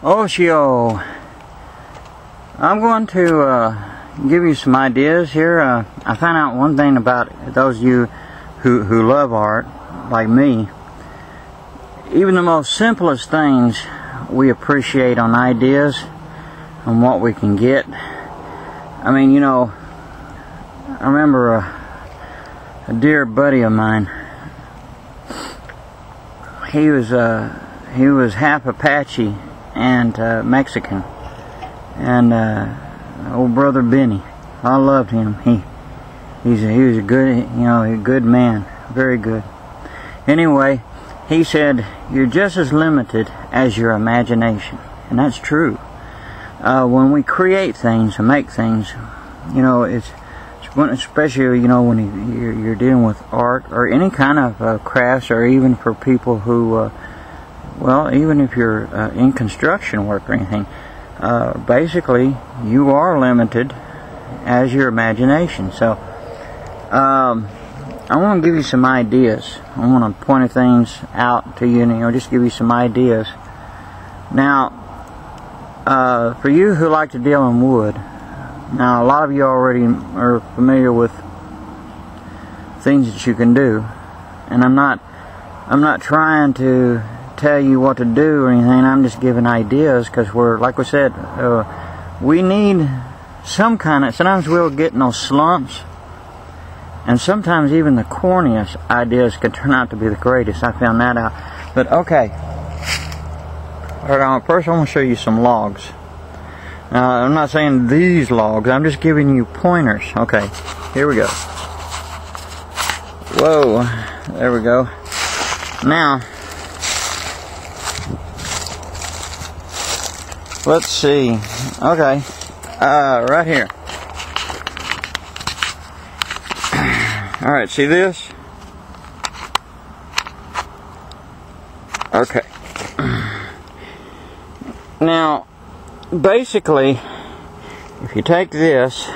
Oshio. I'm going to give you some ideas here. I found out one thing about those of you who love art, like me. Even the most simplest things we appreciate on ideas and what we can get. I mean, you know, I remember a dear buddy of mine. He was half Apache and Mexican, and old brother Benny. I loved him. He was a good, you know, a good man, very good. Anyway, he said, "You're just as limited as your imagination," and that's true. When we create things and make things, you know, especially, you know, when you're dealing with art or any kind of crafts, or even for people who, well, even if you're in construction work or anything, basically you are limited as your imagination. So I want to give you some ideas. I want to point things out to you, and, you know, just give you some ideas. Now, for you who like to deal in wood, now a lot of you already are familiar with things that you can do, and I'm not trying to tell you what to do or anything. I'm just giving ideas, because we're, like we said, we need some kind of, sometimes we'll get in those slumps, and sometimes even the corniest ideas can turn out to be the greatest. I found that out. But okay, first I want to show you some logs. Now, I'm not saying these logs, I'm just giving you pointers. Okay, here we go. Whoa, there we go. Now, let's see. Okay, right here. Alright, see this? Okay. Now, basically, if you take this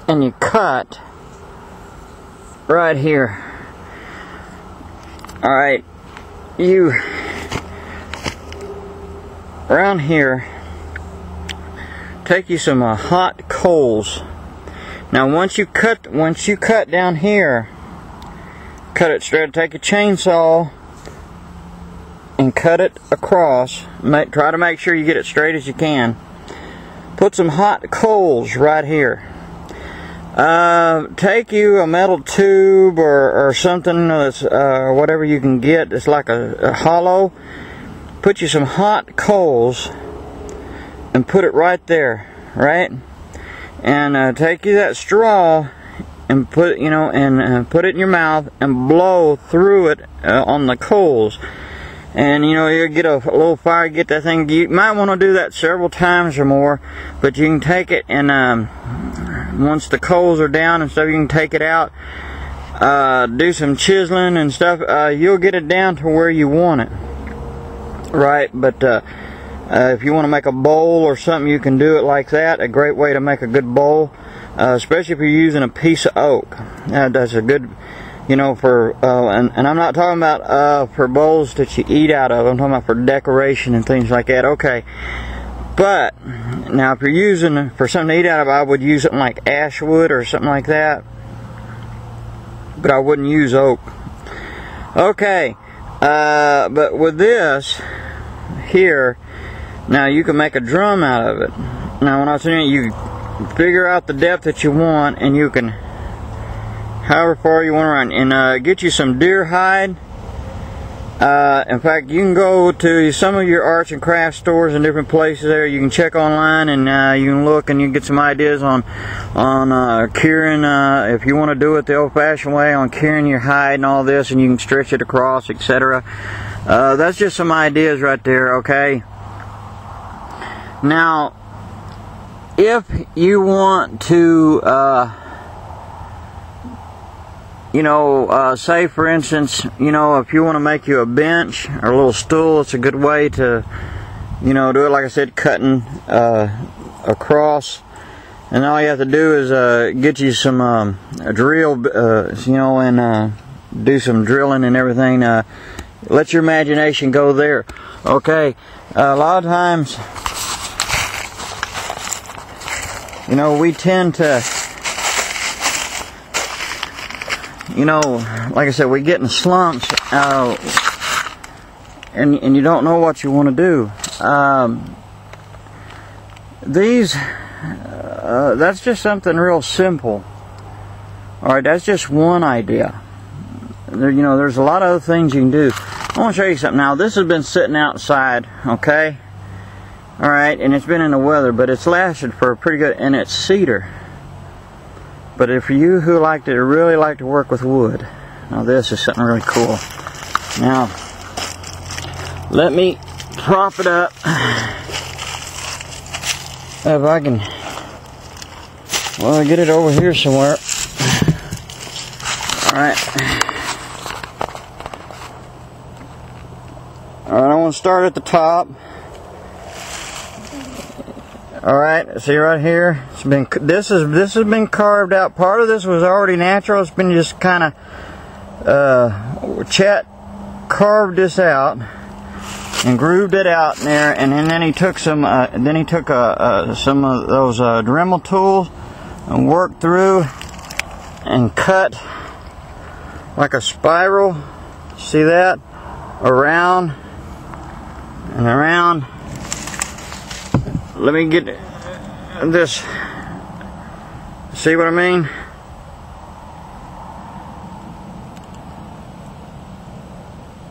and you cut right here, alright, you around here, take you some hot coals. Now once you cut down here, cut it straight. Take a chainsaw and cut it across. Try to make sure you get it straight as you can. Put some hot coals right here. Take you a metal tube or something that's whatever you can get. It's like a hollow. Put you some hot coals and put it right there, right? And take you that straw and put, you know, and put it in your mouth and blow through it on the coals. And, you know, you'll get a little fire, get that thing. You might want to do that several times or more, but you can take it and once the coals are down and stuff, you can take it out, do some chiseling and stuff. You'll get it down to where you want it, right? But if you want to make a bowl or something, you can do it like that. A great way to make a good bowl, especially if you're using a piece of oak. That's a good, you know, for and I'm not talking about for bowls that you eat out of. I'm talking about for decoration and things like that. Okay, but now if you're using for something to eat out of, I would use something like ash wood or something like that, but I wouldn't use oak. Okay, but with this here, now you can make a drum out of it. Now when I was saying, you figure out the depth that you want, and you can, however far you want to run, and get you some deer hide. In fact, you can go to some of your arts and crafts stores and different places there. You can check online, and you can look, and you can get some ideas on curing, if you want to do it the old-fashioned way, on curing your hide and all this, and you can stretch it across, etc. That's just some ideas right there, okay? Now, if you want to, you know, say for instance, you know, if you want to make you a bench or a little stool, it's a good way to, you know, do it, like I said, cutting across. And all you have to do is get you some drill, you know, and do some drilling and everything. Let your imagination go there. Okay, a lot of times, you know, we tend to, you know, like I said, we get in slumps, and you don't know what you want to do. That's just something real simple. Alright, that's just one idea. There, you know, there's a lot of other things you can do. I want to show you something. Now, this has been sitting outside, okay? Alright, and it's been in the weather, but it's lasted for a pretty good, and it's cedar. But if you who really like to work with wood, now this is something really cool. Now, let me prop it up. If I can, well, get it over here somewhere. Alright. Alright, I want to start at the top. Alright, see right here, this has been carved out. Part of this was already natural. It's been just kind of Chet carved this out and grooved it out in there, and then he took some of those Dremel tools and worked through and cut like a spiral. See that? Around and around. Let me get this. See what I mean?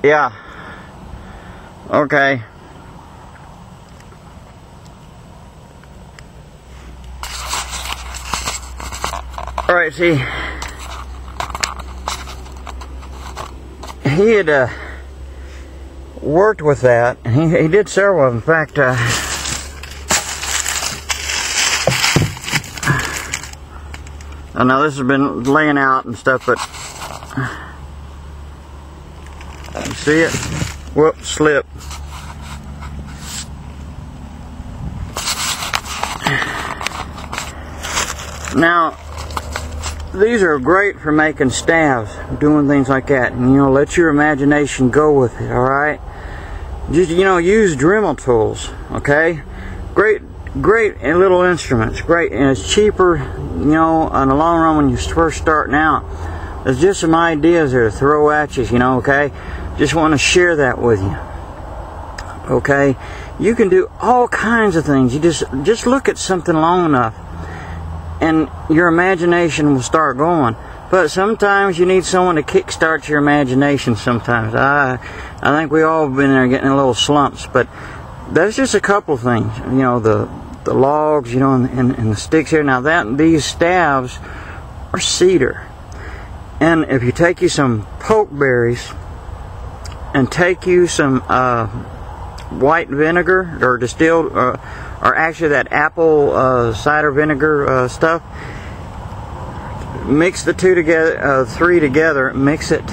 Yeah. Okay. Alright, see, he had worked with that, and he did several of them. In fact, I know this has been laying out and stuff, but you see it? Whoops, slip. Now, these are great for making staves, doing things like that, and you know, let your imagination go with it. All right, just, you know, use Dremel tools. Okay, great little instruments, great, and it's cheaper, you know, in the long run when you're first starting out. There's just some ideas there to throw at you, you know. Okay, just want to share that with you. Okay, you can do all kinds of things. You just look at something long enough, and your imagination will start going. But sometimes you need someone to kickstart your imagination. Sometimes I think we all have been there getting in little slumps. But that's just a couple things. You know, the logs, you know, and the sticks here. Now these staves are cedar, and if you take you some pokeberries and take you some white vinegar or distilled, or actually that apple cider vinegar stuff, mix the two together, three together, mix it,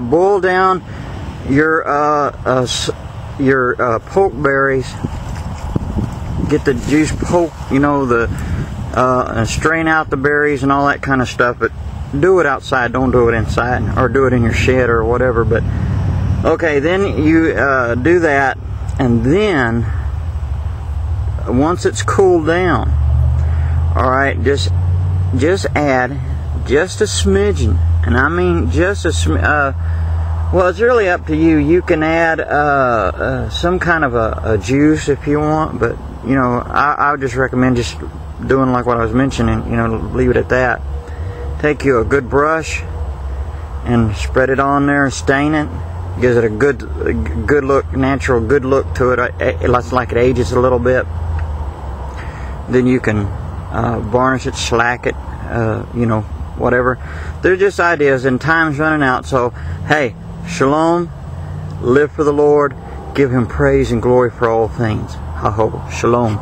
boil down your pokeberries, get the juice poke, you know, strain out the berries and all that kind of stuff, but do it outside, don't do it inside, or do it in your shed or whatever. But okay, then you do that, and then once it's cooled down, alright, just add just a smidgen, and I mean just a well, it's really up to you. You can add some kind of a juice if you want, but you know, I would just recommend just doing like what I was mentioning, you know, leave it at that. Take you a good brush and spread it on there and stain it. Gives it a good look, natural good look to it. It's like it ages a little bit. Then you can varnish it, slack it, you know, whatever. They're just ideas, and time's running out. So hey, shalom, live for the Lord, give Him praise and glory for all things. Ha-ho, shalom.